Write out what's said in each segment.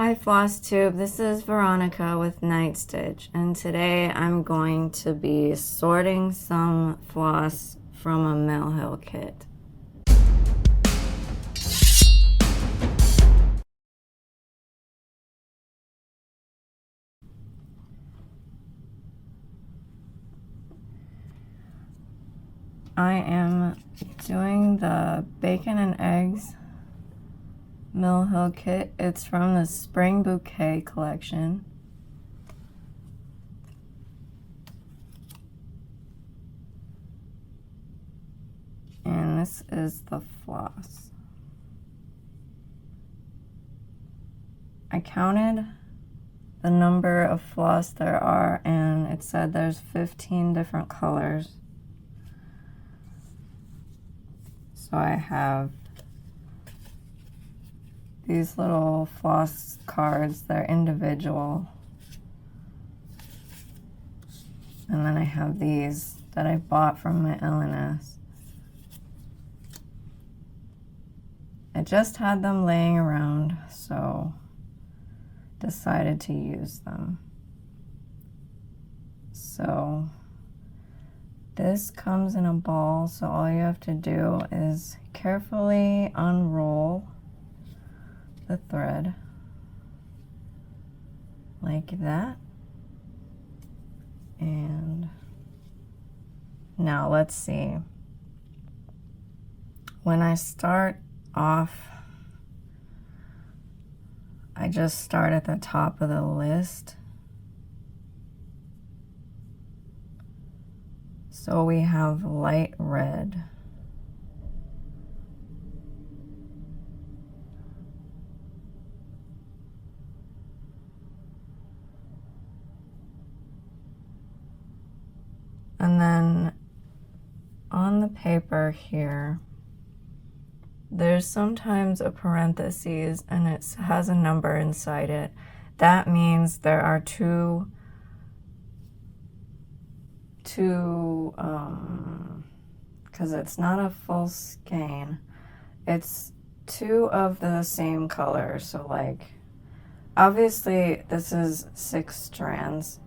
Hi Flosstube, this is Veronica with Night Stitch, and today I'm going to be sorting some floss from a Mill Hill kit. I am doing the bacon and eggs Mill Hill kit. It's from the Spring Bouquet collection. And this is the floss. I counted the number of floss there are, and it said there's 15 different colors. So I have these little floss cards, they're individual. And then I have these that I bought from my L&S. I just had them laying around, so decided to use them. So this comes in a ball, so all you have to do is carefully unroll the thread like that. And now let's see. When I start off, I just start at the top of the list. So we have light red. And then on the paper here, there's sometimes a parentheses and it has a number inside it. That means there are two because it's not a full skein, it's two of the same color. So like, obviously this is 6 strands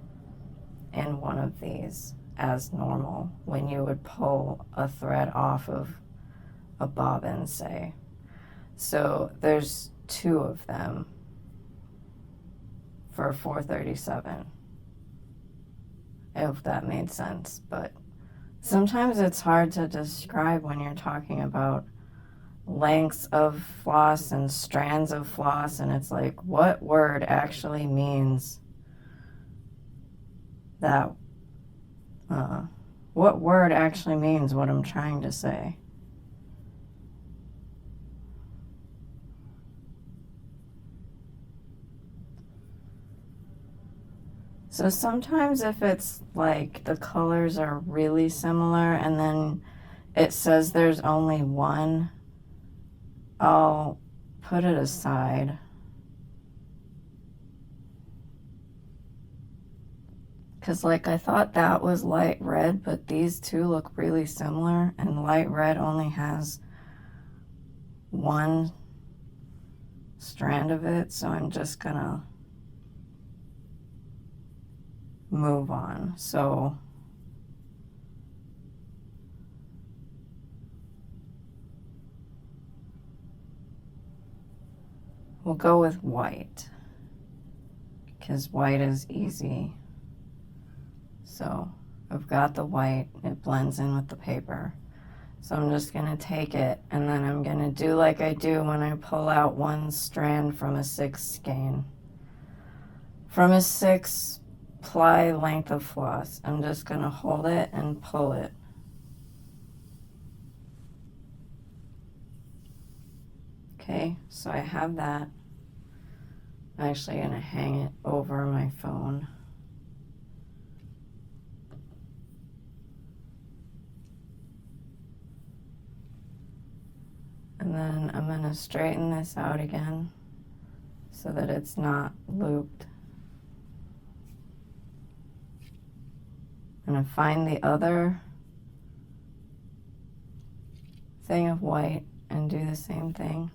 in one of these as normal when you would pull a thread off of a bobbin, say. So there's 2 of them for 437. I hope that made sense, but sometimes it's hard to describe when you're talking about lengths of floss and strands of floss, and it's like, what word actually means that? What word actually means what I'm trying to say? So sometimes if it's like the colors are really similar and then it says there's only one, I'll put it aside. Because like I thought that was light red, but these two look really similar, and light red only has one strand of it, so I'm just gonna move on. So we'll go with white because white is easy. So I've got the white, it blends in with the paper. So I'm just gonna take it and then I'm gonna do like I do when I pull out one strand from a 6 skein. From a 6 ply length of floss, I'm just gonna hold it and pull it. Okay, so I have that. I'm actually gonna hang it over my phone. And then I'm gonna straighten this out again so that it's not looped. I'm gonna find the other thing of white and do the same thing.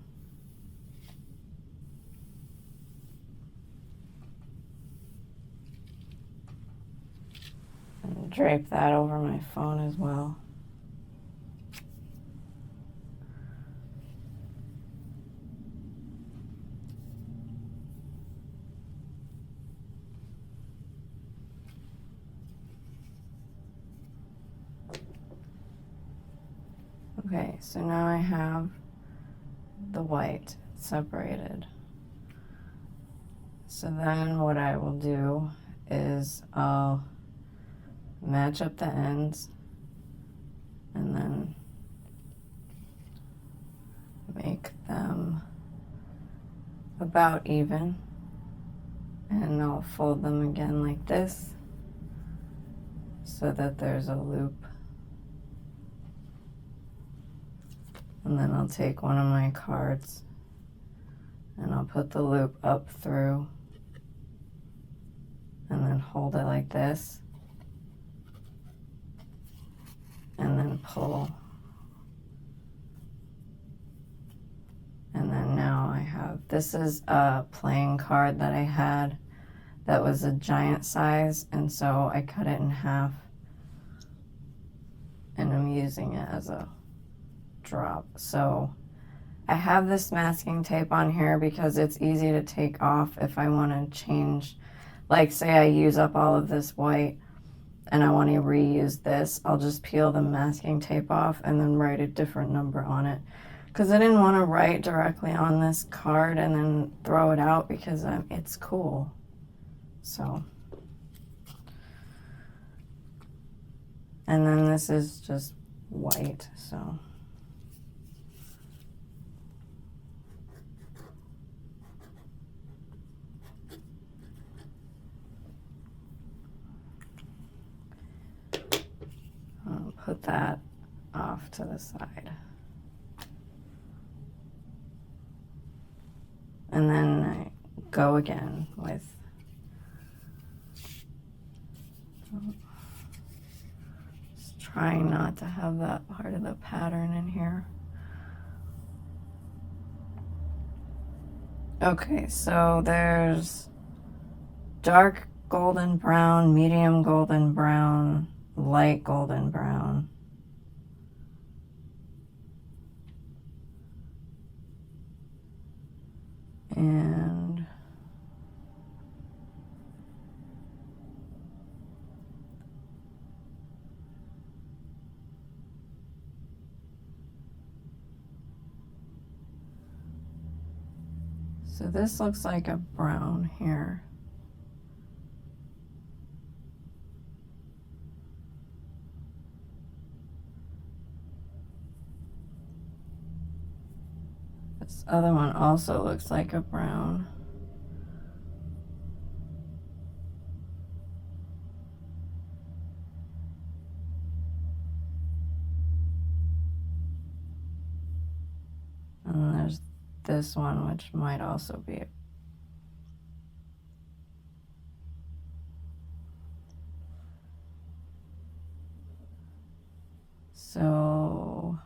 drape that over my phone as well. Okay, so now I have the white separated. So then what I will do is I'll match up the ends and then make them about even, and I'll fold them again like this so that there's a loop. And then I'll take one of my cards and I'll put the loop up through and then hold it like this and then pull. And then now I have, this is a playing card that I had that was a giant size, and so I cut it in half and I'm using it as a drop. So I have this masking tape on here because it's easy to take off if I want to change, like say I use up all of this white and I want to reuse this, I'll just peel the masking tape off and then write a different number on it, because I didn't want to write directly on this card and then throw it out because it's cool. So, and then this is just white, so I'll put that off to the side. And then I go again with just trying not to have that part of the pattern in here. Okay, so there's dark golden brown, medium golden brown, light golden brown. And so this looks like a brown here. This other one also looks like a brown. And then there's this one, which might also be it. So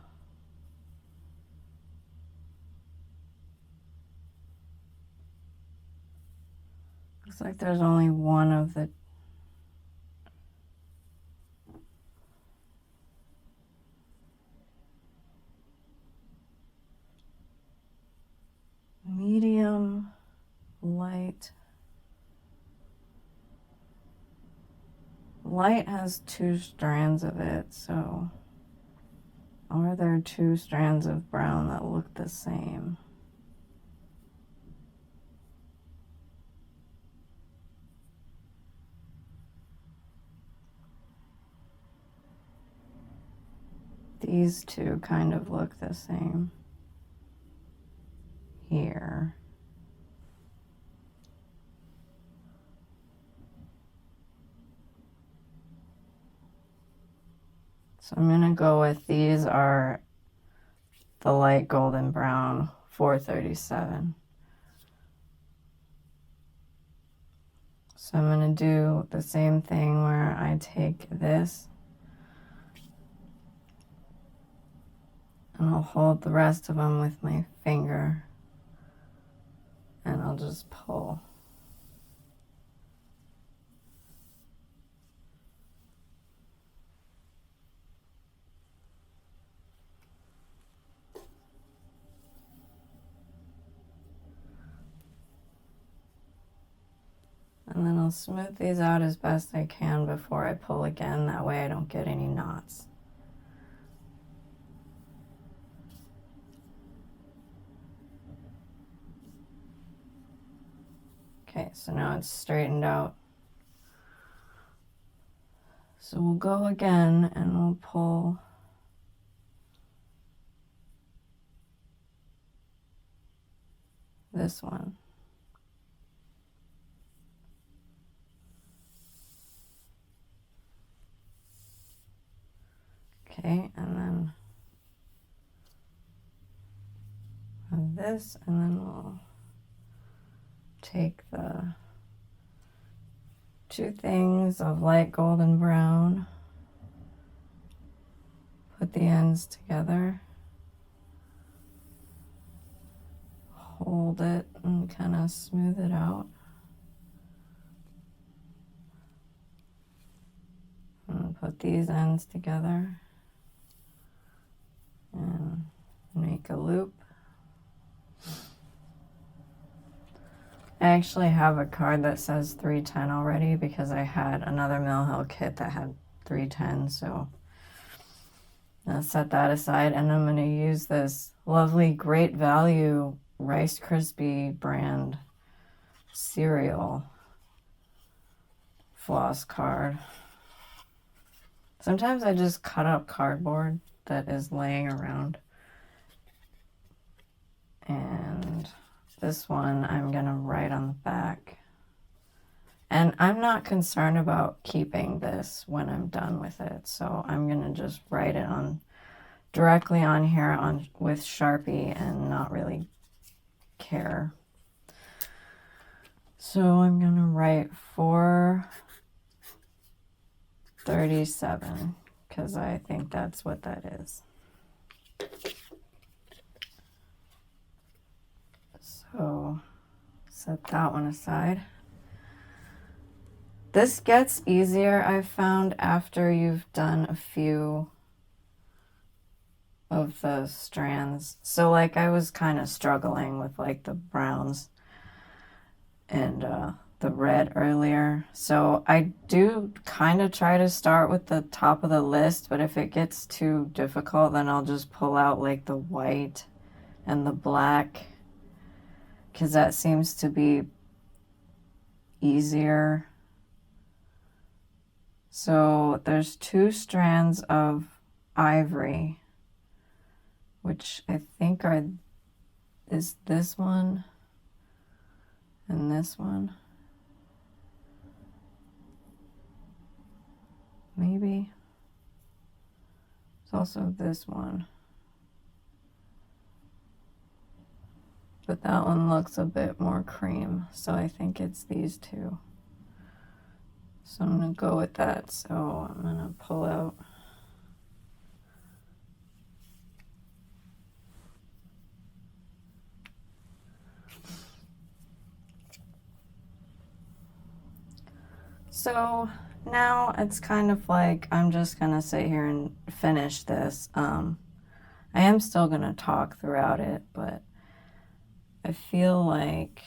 looks like there's only one of the medium, light. Light has 2 strands of it, so are there 2 strands of brown that look the same? These 2 kind of look the same here. So I'm gonna go with, these are the light golden brown 437. So I'm gonna do the same thing where I take this and I'll hold the rest of them with my finger and I'll just pull. I'll smooth these out as best I can before I pull again. That way I don't get any knots. Okay, so now it's straightened out. So we'll go again and we'll pull this one. Okay, and then this, and then we'll take the two things of light golden brown, put the ends together, hold it and kind of smooth it out. And put these ends together and make a loop. I actually have a card that says 310 already because I had another Mill Hill kit that had 310, so I'll set that aside, and I'm going to use this lovely Great Value Rice Krispie brand cereal floss card. Sometimes I just cut up cardboard that is laying around, and this one I'm going to write on the back. And I'm not concerned about keeping this when I'm done with it, so I'm going to just write it on directly on here with Sharpie and not really care. So I'm going to write 437 because I think that's what that is. So set that one aside. This gets easier, I've found, after you've done a few of the strands. So like I was kind of struggling with like the browns and the red earlier. So I do kind of try to start with the top of the list, but if it gets too difficult, then I'll just pull out like the white and the black, because that seems to be easier. So there's 2 strands of ivory, which I think is this one and this one. Maybe. It's also this one. But that one looks a bit more cream, so I think it's these 2. So I'm going to go with that. So I'm going to pull out so now it's kind of like I'm just going to sit here and finish this. I am still going to talk throughout it, but I feel like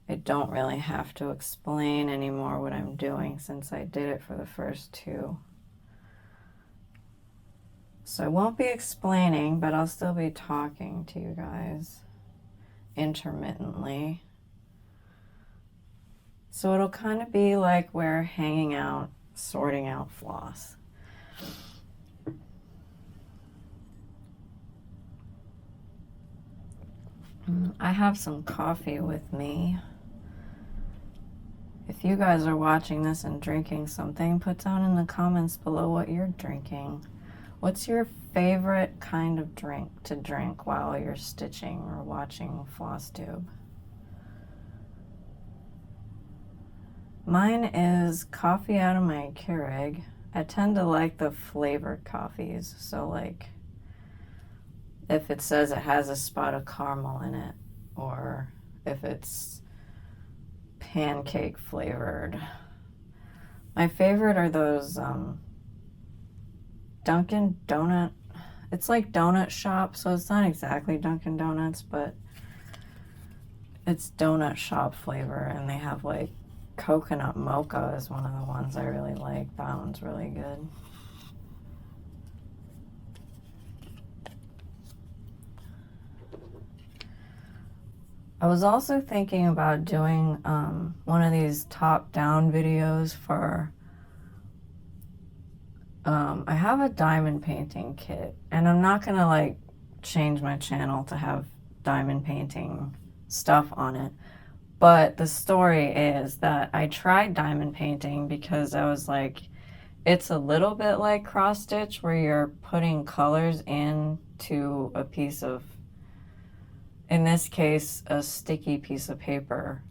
I don't really have to explain anymore what I'm doing since I did it for the first 2. So I won't be explaining, but I'll still be talking to you guys intermittently. So it'll kind of be like we're hanging out, sorting out floss. I have some coffee with me. If you guys are watching this and drinking something, put down in the comments below what you're drinking. What's your favorite kind of drink to drink while you're stitching or watching Flosstube? Mine is coffee out of my Keurig. I tend to like the flavored coffees, so like if it says it has a spot of caramel in it, or if it's pancake flavored. My favorite are those Dunkin' Donut. It's like donut shop, so it's not exactly Dunkin' Donuts, but it's donut shop flavor, and they have like Coconut Mocha is one of the ones I really like. That one's really good. I was also thinking about doing one of these top-down videos for... I have a diamond painting kit, and I'm not gonna like change my channel to have diamond painting stuff on it. But the story is that I tried diamond painting because I was like, it's a little bit like cross stitch where you're putting colors into a piece of, in this case, a sticky piece of paper,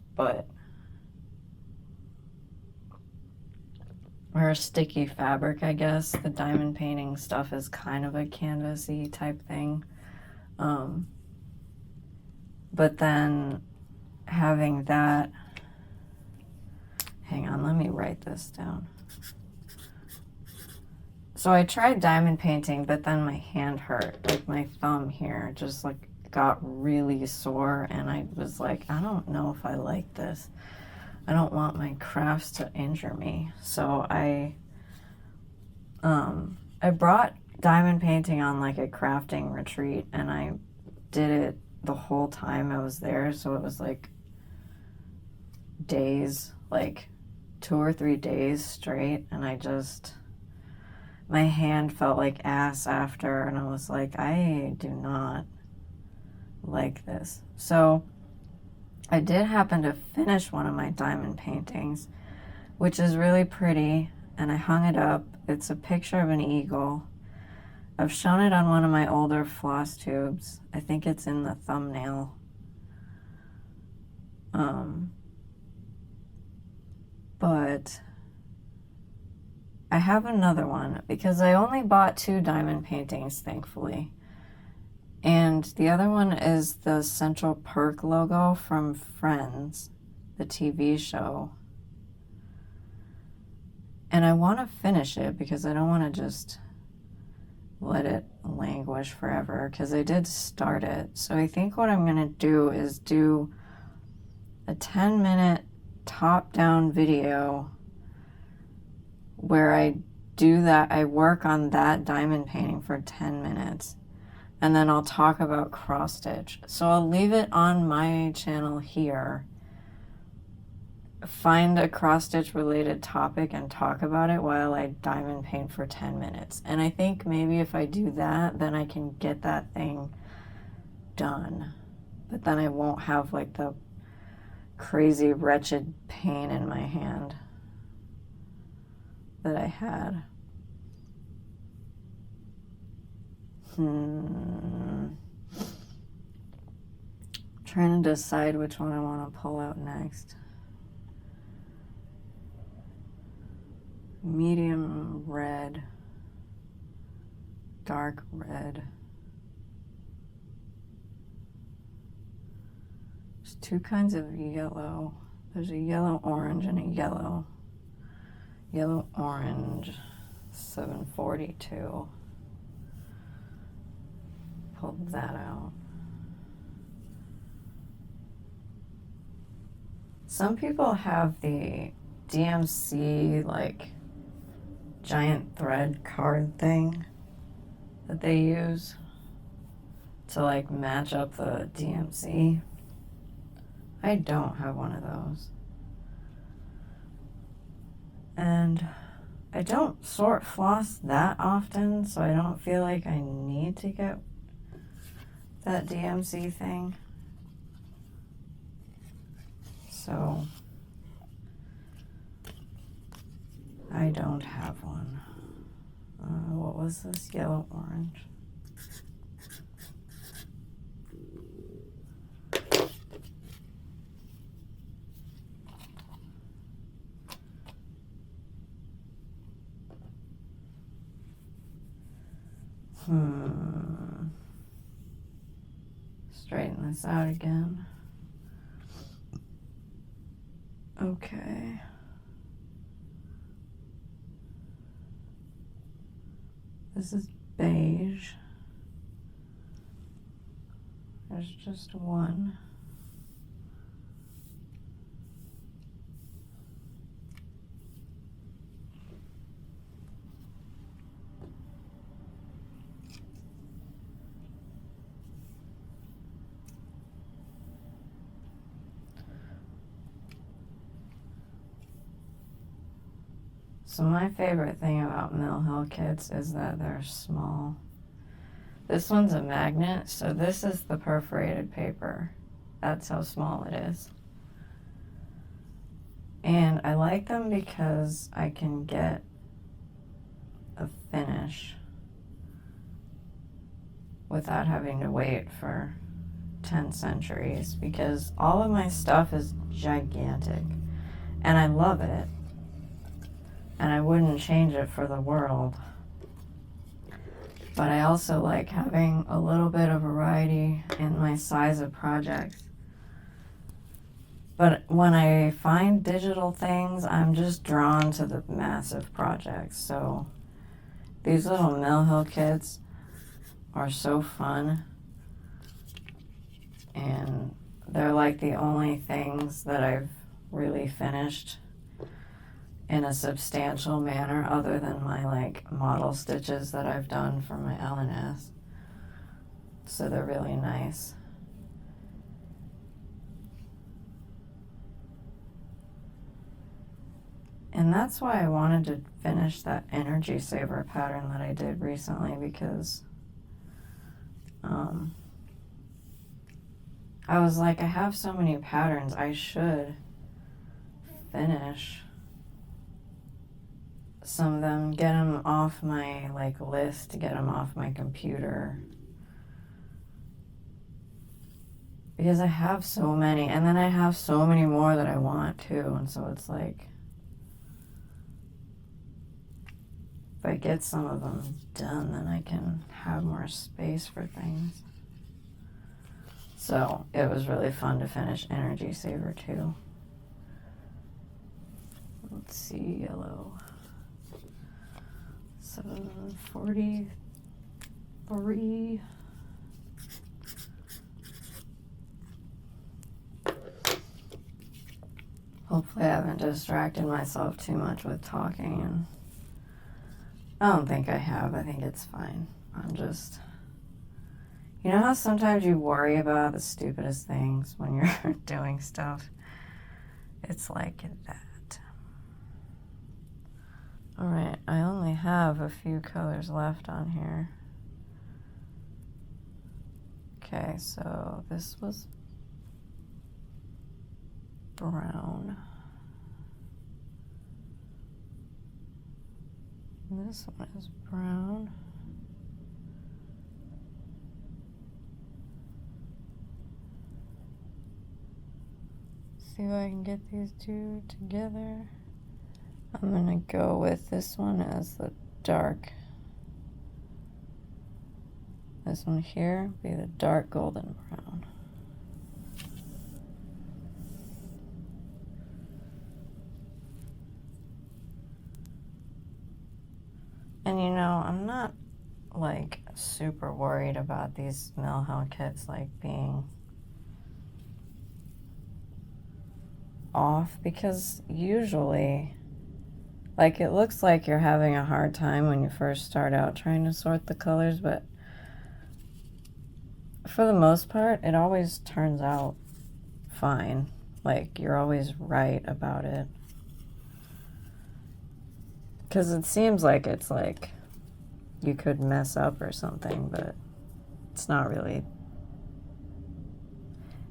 or a sticky fabric, I guess. The diamond painting stuff is kind of a canvas-y type thing. But then having that, hang on, let me write this down. So I tried diamond painting, but then my hand hurt. Like my thumb here just like got really sore, and I was like, I don't know if I like this. I don't want my crafts to injure me. So I brought diamond painting on like a crafting retreat, and I did it the whole time I was there. So it was like days, like 2 or 3 days straight, and my hand felt like ass after, and I was like, I do not like this. So I did happen to finish one of my diamond paintings, which is really pretty, and I hung it up. It's a picture of an eagle. I've shown it on one of my older Flosstubes. I think it's in the thumbnail. But I have another one because I only bought 2 diamond paintings, thankfully. And the other one is the Central Perk logo from Friends, the TV show. And I want to finish it because I don't want to just let it languish forever, because I did start it. So I think what I'm going to do is do a 10-minute top-down video where I do that. I work on that diamond painting for 10 minutes, and then I'll talk about cross stitch. So I'll leave it on my channel here. Find a cross stitch related topic and talk about it while I diamond paint for 10 minutes. And I think maybe if I do that, then I can get that thing done. But then I won't have like the crazy wretched pain in my hand that I had. Trying to decide which one I want to pull out next. Medium red, dark red. There's 2 kinds of yellow. There's a yellow orange and a yellow. Yellow orange, 742. Pull that out. Some people have the DMC like giant thread card thing that they use to like match up the DMC. I don't have one of those. And I don't sort floss that often, so I don't feel like I need to get that DMC thing. So I don't have one. What was this? Yellow orange. Straighten this out again. Okay. This is beige. There's just one. So my favorite thing about Mill Hill kits is that they're small. This one's a magnet, so this is the perforated paper. That's how small it is. And I like them because I can get a finish without having to wait for 10 centuries, because all of my stuff is gigantic and I love it and I wouldn't change it for the world. But I also like having a little bit of variety in my size of projects. But when I find digital things, I'm just drawn to the massive projects. So these little Mill Hill kits are so fun. And they're like the only things that I've really finished in a substantial manner, other than my like model stitches that I've done for my L&S. So they're really nice. And that's why I wanted to finish that energy saver pattern that I did recently, because I was like, I have so many patterns, I should finish some of them, get them off my like list, get them off my computer, because I have so many, and then I have so many more that I want too. And so it's like, if I get some of them done, then I can have more space for things. So it was really fun to finish Energy Saver too. Let's see, yellow. 743. Hopefully I haven't distracted myself too much with talking, and I don't think I have. I think it's fine. I'm just, you know how sometimes you worry about the stupidest things when you're doing stuff? It's like that. Alright, I only have a few colors left on here. Okay, so this was brown. This one is brown. See if I can get these two together. I'm gonna go with this one as the dark. This one here be the dark golden brown. And you know, I'm not like super worried about these Mill Hill kits like being off, because usually, like, it looks like you're having a hard time when you first start out trying to sort the colors, but for the most part, it always turns out fine. Like, you're always right about it. Because it seems like it's like you could mess up or something, but it's not really.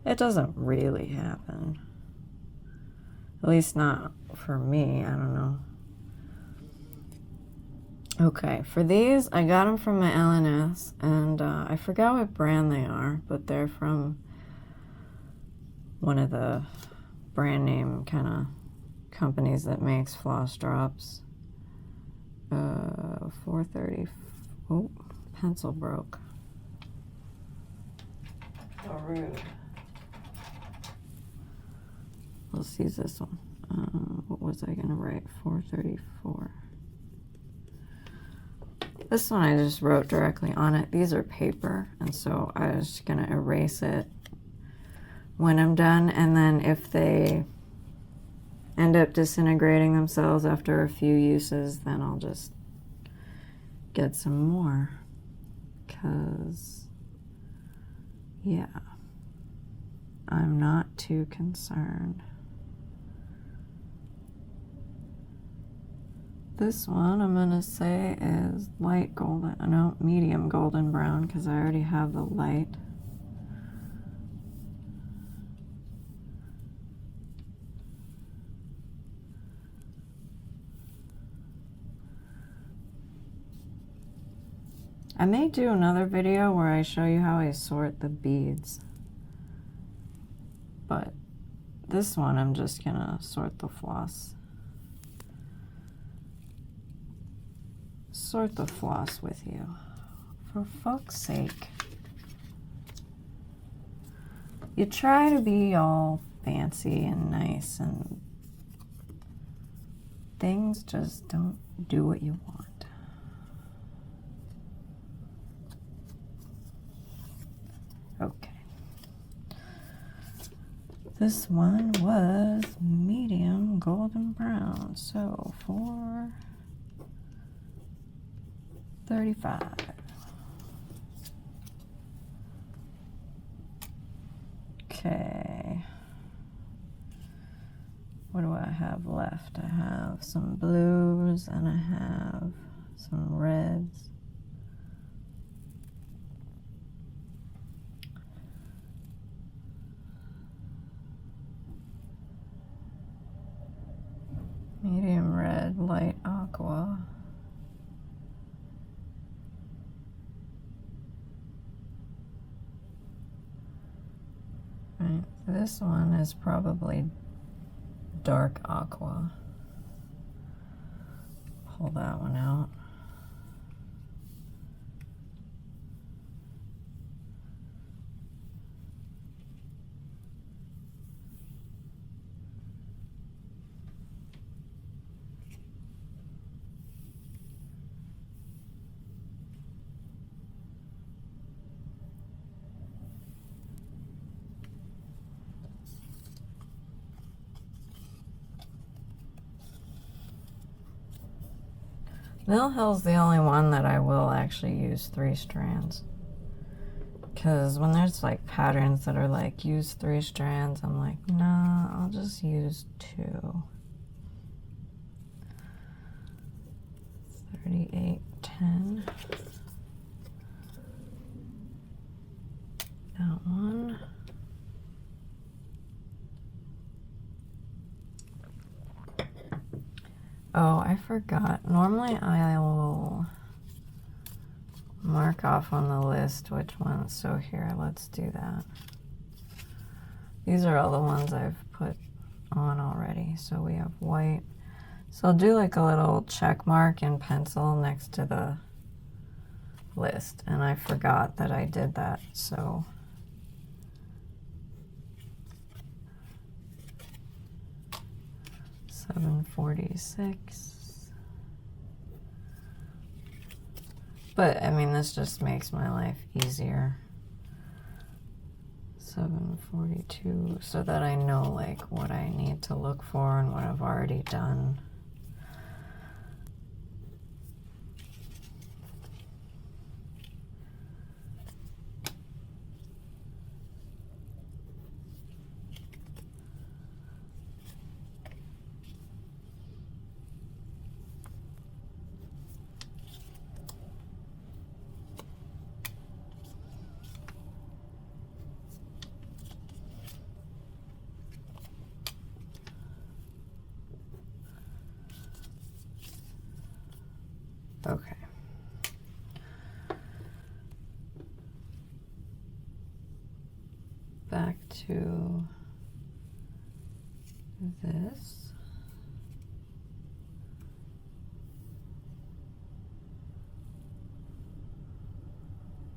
It doesn't really happen. At least not for me, I don't know. Okay, for these, I got them from my L&S, and I forgot what brand they are, but they're from one of the brand name kind of companies that makes floss drops. 430. Oh, pencil broke. Oh, rude. Let's use this one. What was I gonna write? 434. This one I just wrote directly on it. These are paper, and so I was gonna erase it when I'm done, and then if they end up disintegrating themselves after a few uses, then I'll just get some more, because yeah, I'm not too concerned. This one I'm gonna say is light golden, no, medium golden brown, because I already have the light. I may do another video where I show you how I sort the beads, but this one I'm just gonna sort the floss. Sort the floss with you, for fuck's sake. You try to be all fancy and nice and things just don't do what you want. Okay. This one was medium golden brown, so for 35. Okay. What do I have left? I have some blues and I have some reds. Medium red, light aqua. Right, this one is probably dark aqua. Pull that one out. Mill Hill's the only one that I will actually use 3 strands. Because when there's like patterns that are like use 3 strands, I'm like, nah, I'll just use 2. 3810. That one. Oh, I forgot. Normally I'll mark off on the list which ones. So here, let's do that. These are all the ones I've put on already. So we have white. So I'll do like a little check mark in pencil next to the list. And I forgot that I did that. So 746. But I mean, this just makes my life easier. 742, so that I know like what I need to look for and what I've already done. Okay. Back to this.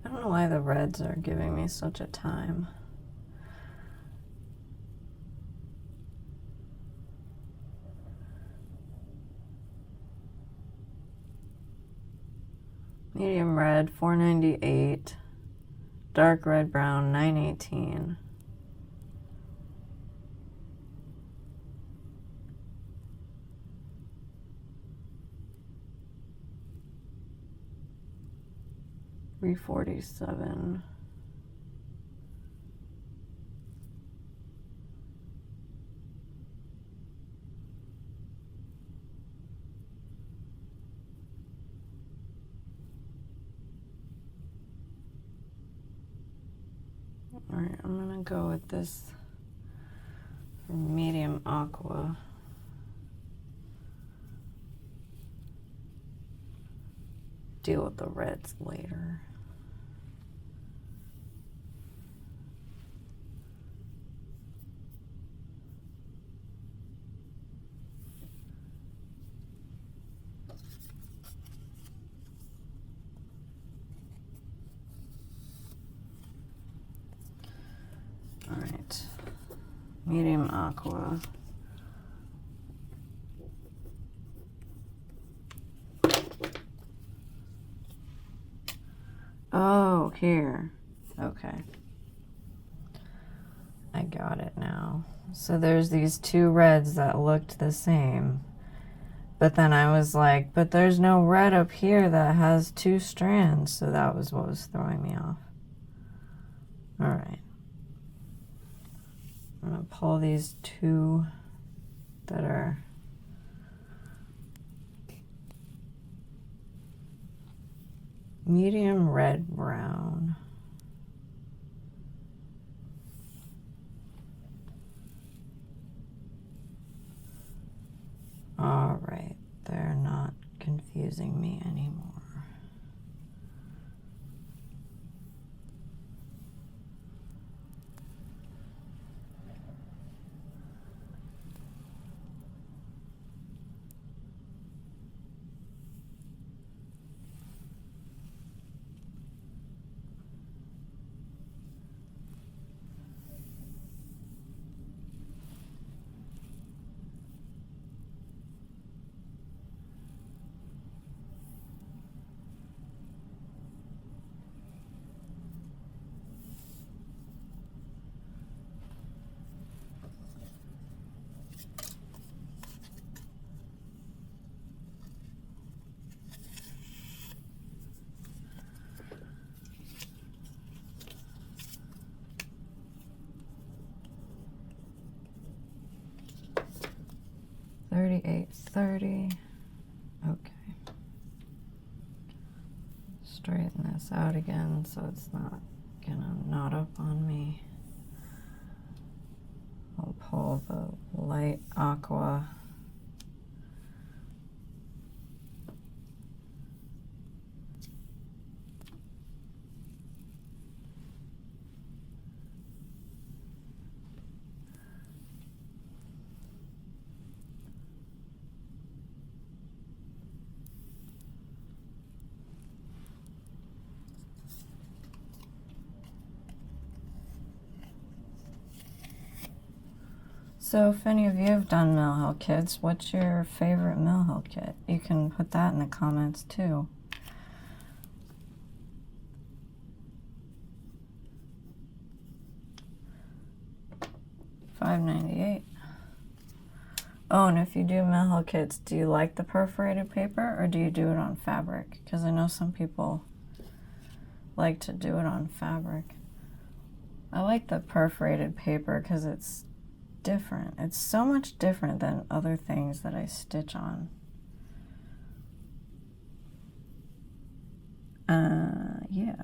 I don't know why the reds are giving me such a time. Medium red, 498. Dark red brown, 918. $347. Alright, I'm gonna go with this medium aqua. Deal with the reds later. Alright, medium aqua. Oh, here. Okay. I got it now. So there's these two reds that looked the same. But then I was like, but there's no red up here that has two strands. So that was what was throwing me off. Alright. I'm going to pull these two that are medium red brown. All right, they're not confusing me anymore. $38.30. Okay. Straighten this out again so it's not gonna knot up on me. I'll pull the light aqua. So if any of you have done Mill Hill kits, what's your favorite Mill Hill kit? You can put that in the comments too. $5.98. Oh, and if you do Mill Hill kits, do you like the perforated paper or do you do it on fabric? Because I know some people like to do it on fabric. I like the perforated paper because it's different. It's so much different than other things that I stitch on. Yeah.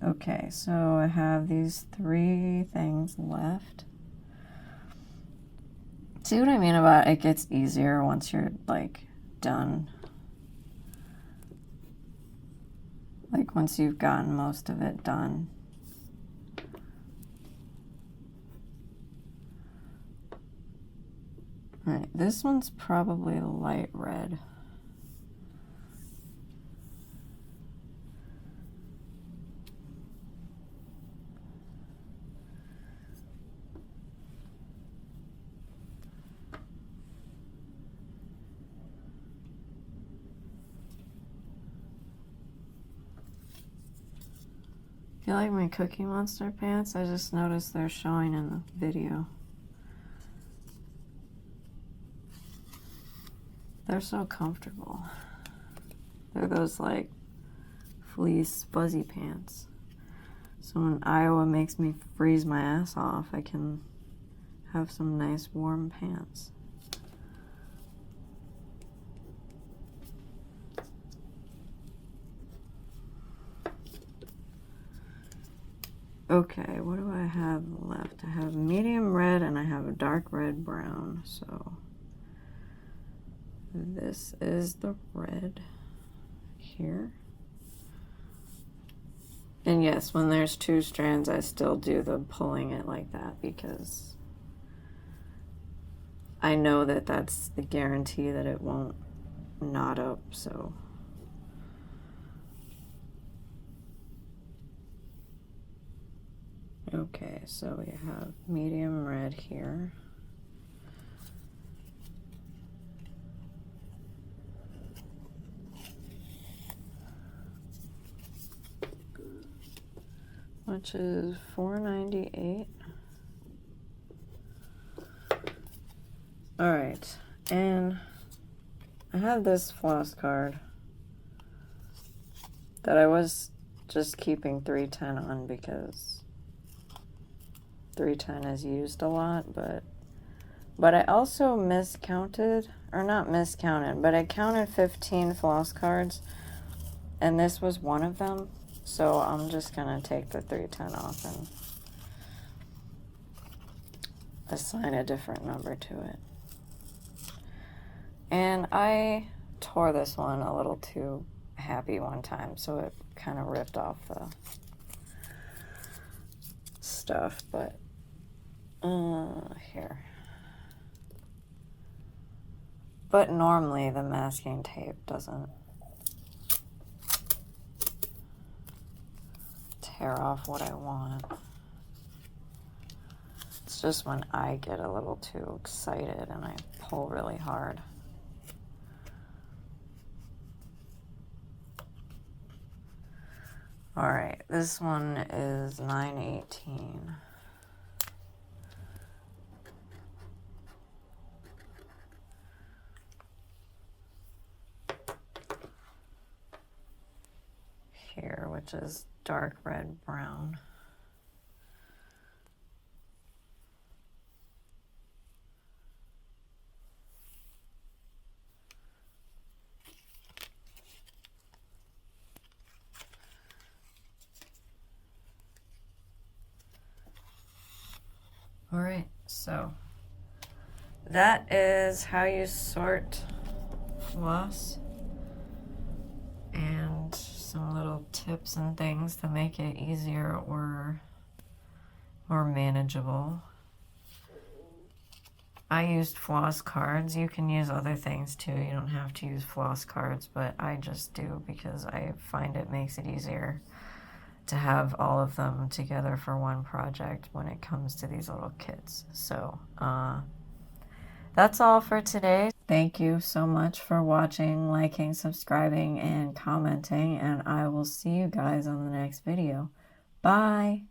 Okay, so I have these 3 things left. See what I mean about it gets easier once you're like done? Like once you've gotten most of it done. Alright, this one's probably light red. You like my Cookie Monster pants? I just noticed they're showing in the video. They're so comfortable. They're those like fleece fuzzy pants. So when Iowa makes me freeze my ass off, I can have some nice warm pants. Okay, what do I have left? I have medium red and I have a dark red brown. So this is the red here. And yes, when there's 2 strands, I still do the pulling it like that because I know that that's the guarantee that it won't knot up, so. Okay, so we have medium red here. Which is $4.98. All right, and I have this floss card that I was just keeping 310 on because 310 is used a lot, but I also miscounted, or not miscounted, but I counted 15 floss cards, and this was one of them, so I'm just gonna take the 310 off and assign a different number to it. And I tore this one a little too happy one time, so it kind of ripped off the stuff, but here. But normally the masking tape doesn't tear off what I want. It's just when I get a little too excited and I pull really hard. All right, this one is 918. Here, which is dark red brown. All right, so that is how you sort floss, and some little tips and things to make it easier or more manageable. I used floss cards. You can use other things too. You don't have to use floss cards, but I just do because I find it makes it easier to have all of them together for one project when it comes to these little kits. So that's all for today. Thank you so much for watching, liking, subscribing, and commenting, and I will see you guys on the next video. Bye!